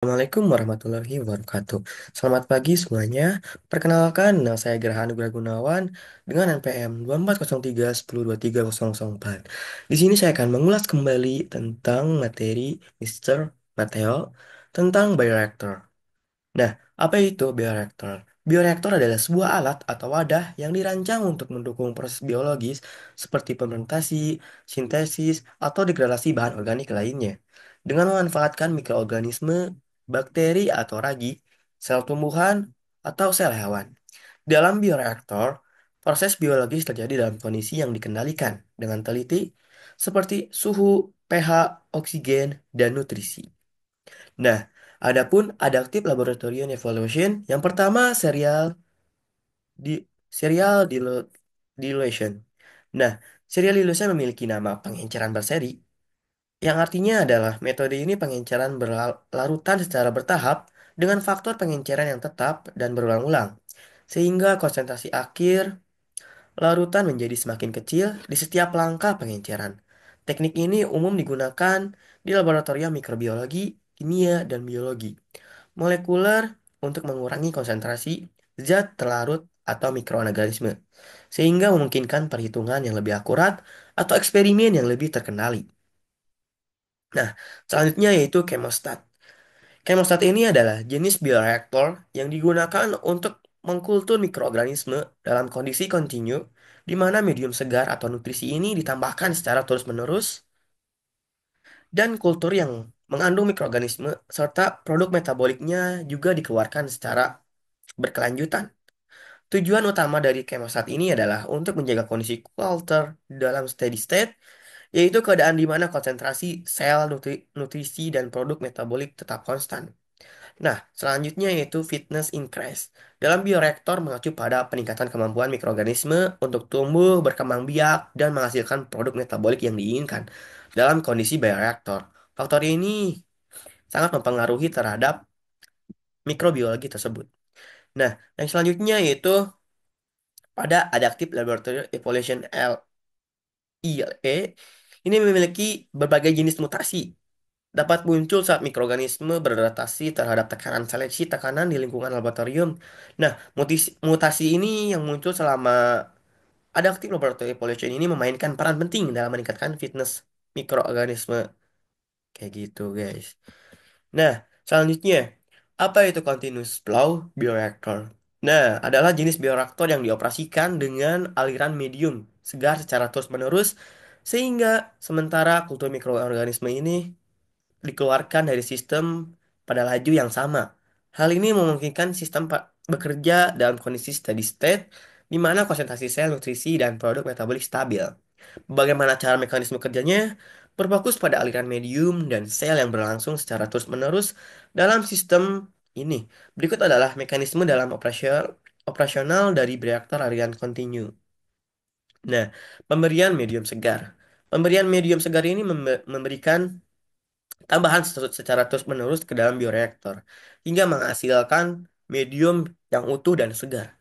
Assalamualaikum warahmatullahi wabarakatuh. Selamat pagi semuanya. Perkenalkan, nama saya Gerhan Nugraha Gunawan dengan NPM 240310230004. Di sini saya akan mengulas kembali tentang materi Mr. Mateo tentang bioreactor. Nah, apa itu bioreaktor? Bioreaktor adalah sebuah alat atau wadah yang dirancang untuk mendukung proses biologis seperti fermentasi, sintesis, atau degradasi bahan organik lainnya. Dengan memanfaatkan mikroorganisme, bakteri atau ragi, sel tumbuhan, atau sel hewan. Dalam bioreaktor, proses biologis terjadi dalam kondisi yang dikendalikan dengan teliti seperti suhu, pH, oksigen, dan nutrisi. Nah, adapun adaptive laboratorium evaluation, yang pertama di serial dilution. Nah, serial dilution memiliki nama pengenceran berseri, yang artinya adalah metode ini pengenceran berlarutan secara bertahap dengan faktor pengenceran yang tetap dan berulang-ulang, sehingga konsentrasi akhir larutan menjadi semakin kecil di setiap langkah pengenceran. Teknik ini umum digunakan di laboratorium mikrobiologi, kimia, dan biologi molekuler untuk mengurangi konsentrasi zat terlarut atau mikroorganisme, sehingga memungkinkan perhitungan yang lebih akurat atau eksperimen yang lebih terkendali. Nah, selanjutnya yaitu chemostat. Chemostat ini adalah jenis bioreaktor yang digunakan untuk mengkultur mikroorganisme dalam kondisi kontinu, di mana medium segar atau nutrisi ini ditambahkan secara terus-menerus, dan kultur yang mengandung mikroorganisme serta produk metaboliknya juga dikeluarkan secara berkelanjutan. Tujuan utama dari kemostat ini adalah untuk menjaga kondisi kultur dalam steady state, yaitu keadaan di mana konsentrasi sel, nutrisi, dan produk metabolik tetap konstan. Nah, selanjutnya yaitu fitness increase. Dalam bioreaktor mengacu pada peningkatan kemampuan mikroorganisme untuk tumbuh, berkembang biak, dan menghasilkan produk metabolik yang diinginkan dalam kondisi bioreaktor. Faktor ini sangat mempengaruhi terhadap mikrobiologi tersebut. Nah, yang selanjutnya yaitu pada Adaptive Laboratory Evaluation LILE, ini memiliki berbagai jenis mutasi. Dapat muncul saat mikroorganisme beradaptasi terhadap tekanan seleksi tekanan di lingkungan laboratorium. Nah, mutasi ini yang muncul selama Adaptive Laboratory Evaluation ini memainkan peran penting dalam meningkatkan fitness mikroorganisme. Kayak gitu, guys. Nah, selanjutnya, apa itu continuous flow bioreactor? Nah, adalah jenis bioreaktor yang dioperasikan dengan aliran medium segar secara terus-menerus sehingga sementara kultur mikroorganisme ini dikeluarkan dari sistem pada laju yang sama. Hal ini memungkinkan sistem bekerja dalam kondisi steady state di mana konsentrasi sel, nutrisi, dan produk metabolik stabil. Bagaimana cara mekanisme kerjanya? Berfokus pada aliran medium dan sel yang berlangsung secara terus-menerus dalam sistem ini. Berikut adalah mekanisme dalam operasional dari reaktor aliran kontinu. Nah, pemberian medium segar. Pemberian medium segar ini memberikan tambahan secara terus-menerus ke dalam bioreaktor hingga menghasilkan medium yang utuh dan segar.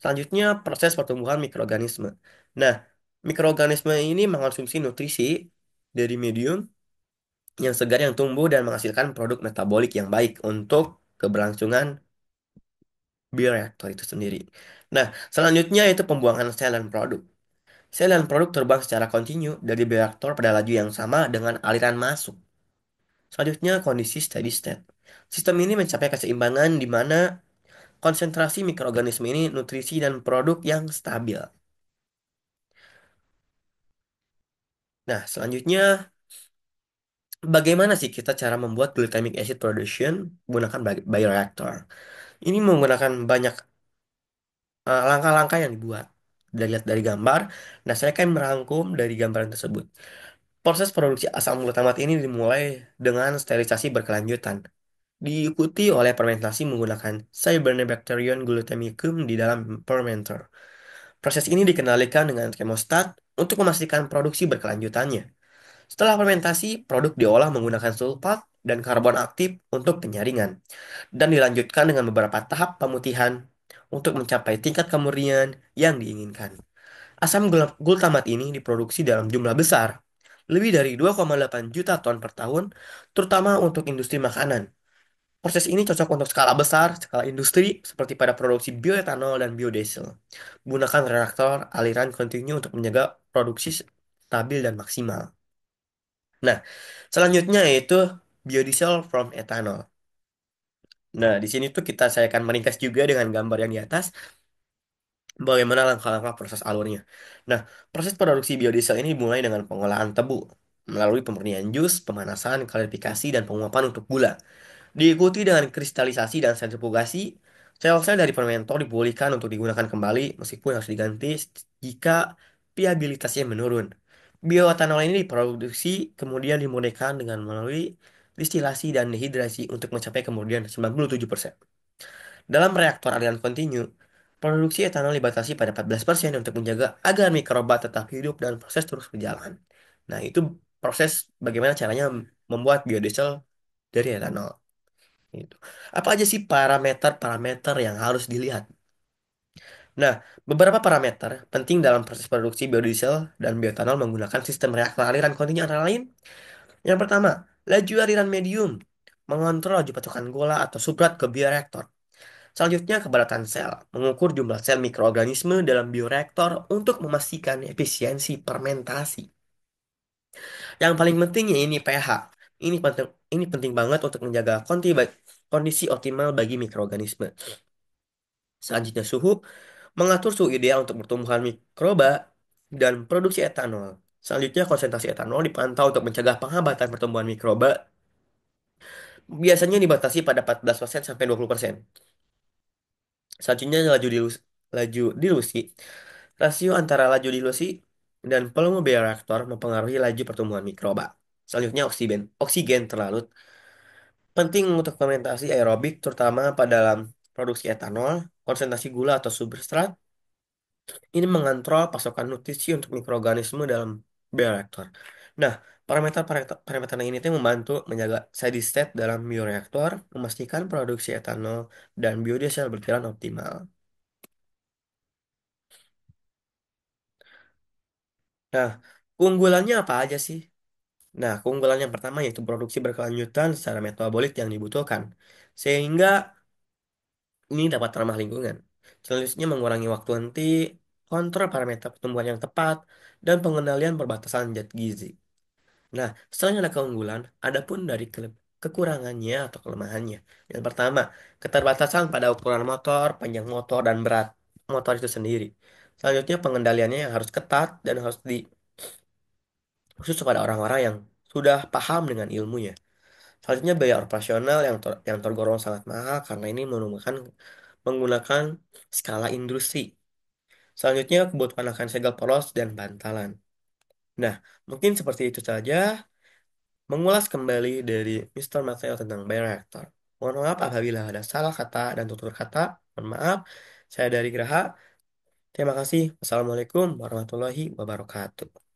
Selanjutnya, proses pertumbuhan mikroorganisme. Nah, mikroorganisme ini mengonsumsi nutrisi dari medium yang segar yang tumbuh dan menghasilkan produk metabolik yang baik untuk keberlangsungan bioreaktor itu sendiri. Nah, selanjutnya itu pembuangan sel dan produk. Sel dan produk terbang secara kontinu dari bioreaktor pada laju yang sama dengan aliran masuk. Selanjutnya, kondisi steady state. Sistem ini mencapai keseimbangan di mana konsentrasi mikroorganisme ini, nutrisi, dan produk yang stabil. Nah, selanjutnya, bagaimana sih kita cara membuat glutamic acid production menggunakan bioreactor? Ini menggunakan banyak langkah-langkah yang dibuat. Dilihat dari gambar, nah saya akan merangkum dari gambaran tersebut. Proses produksi asam glutamat ini dimulai dengan sterilisasi berkelanjutan, diikuti oleh fermentasi menggunakan Cyanobacterium glutamicum di dalam fermenter. Proses ini dikendalikan dengan chemostat untuk memastikan produksi berkelanjutannya. Setelah fermentasi, produk diolah menggunakan sulfat dan karbon aktif untuk penyaringan, dan dilanjutkan dengan beberapa tahap pemutihan untuk mencapai tingkat kemurnian yang diinginkan. Asam glutamat ini diproduksi dalam jumlah besar, lebih dari 2,8 juta ton per tahun, terutama untuk industri makanan. Proses ini cocok untuk skala besar, skala industri, seperti pada produksi bioetanol dan biodiesel. Gunakan reaktor aliran kontinu untuk menjaga produksi stabil dan maksimal. Nah, selanjutnya yaitu biodiesel from ethanol. Nah, di sini tuh saya akan meringkas juga dengan gambar yang di atas. Bagaimana langkah-langkah proses alurnya? Nah, proses produksi biodiesel ini dimulai dengan pengolahan tebu melalui pemurnian jus, pemanasan, klarifikasi, dan penguapan untuk gula. Diikuti dengan kristalisasi dan sentrifugasi, sel-sel dari fermentor dipulihkan untuk digunakan kembali meskipun harus diganti jika viabilitasnya menurun. Bioetanol ini diproduksi kemudian dimurnikan dengan melalui distilasi dan dehidrasi untuk mencapai kemudian 97%. Dalam reaktor aliran kontinu, produksi etanol dibatasi pada 14% untuk menjaga agar mikroba tetap hidup dan proses terus berjalan. Nah, itu proses bagaimana caranya membuat biodiesel dari etanol. Itu. Apa aja sih parameter-parameter yang harus dilihat? Nah, beberapa parameter penting dalam proses produksi biodiesel dan bioetanol menggunakan sistem reaktor aliran kontinu antara lain. Yang pertama, laju aliran medium, mengontrol laju pasukan gula atau substrat ke bioreaktor. Selanjutnya, kepadatan sel, mengukur jumlah sel mikroorganisme dalam bioreaktor untuk memastikan efisiensi fermentasi. Yang paling pentingnya ini pH. Ini penting banget untuk menjaga kondisi optimal bagi mikroorganisme. Selanjutnya suhu, mengatur suhu ideal untuk pertumbuhan mikroba dan produksi etanol. Selanjutnya konsentrasi etanol dipantau untuk mencegah penghambatan pertumbuhan mikroba. Biasanya dibatasi pada 14% sampai 20%. Selanjutnya laju dilusi. Rasio antara laju dilusi dan volume bioreaktor mempengaruhi laju pertumbuhan mikroba. Selanjutnya oksigen terlarut penting untuk fermentasi aerobik terutama pada dalam produksi etanol, konsentrasi gula atau substrat. Ini mengontrol pasokan nutrisi untuk mikroorganisme dalam bioreaktor. Nah, parameter ini tuh membantu menjaga steady state dalam bioreaktor, memastikan produksi etanol dan biodiesel berjalan optimal. Nah, keunggulannya apa aja sih? Nah, keunggulan yang pertama yaitu produksi berkelanjutan secara metabolit yang dibutuhkan, sehingga ini dapat ramah lingkungan. Selanjutnya mengurangi waktu henti, kontrol parameter pertumbuhan yang tepat, dan pengendalian perbatasan zat gizi. Nah, selain ada keunggulan, ada pun dari kekurangannya atau kelemahannya. Yang pertama, keterbatasan pada ukuran motor, panjang motor, dan berat motor itu sendiri. Selanjutnya, pengendaliannya yang harus ketat dan harus khusus kepada orang-orang yang sudah paham dengan ilmunya. Selanjutnya, biaya operasional yang tergolong sangat mahal karena ini menggunakan skala industri. Selanjutnya, kebutuhan akan segel poros dan bantalan. Nah, mungkin seperti itu saja mengulas kembali dari Mr. Mateo tentang bioreactor. Mohon maaf apabila ada salah kata dan tutur kata. Mohon maaf. Saya dari Graha. Terima kasih. Wassalamualaikum warahmatullahi wabarakatuh.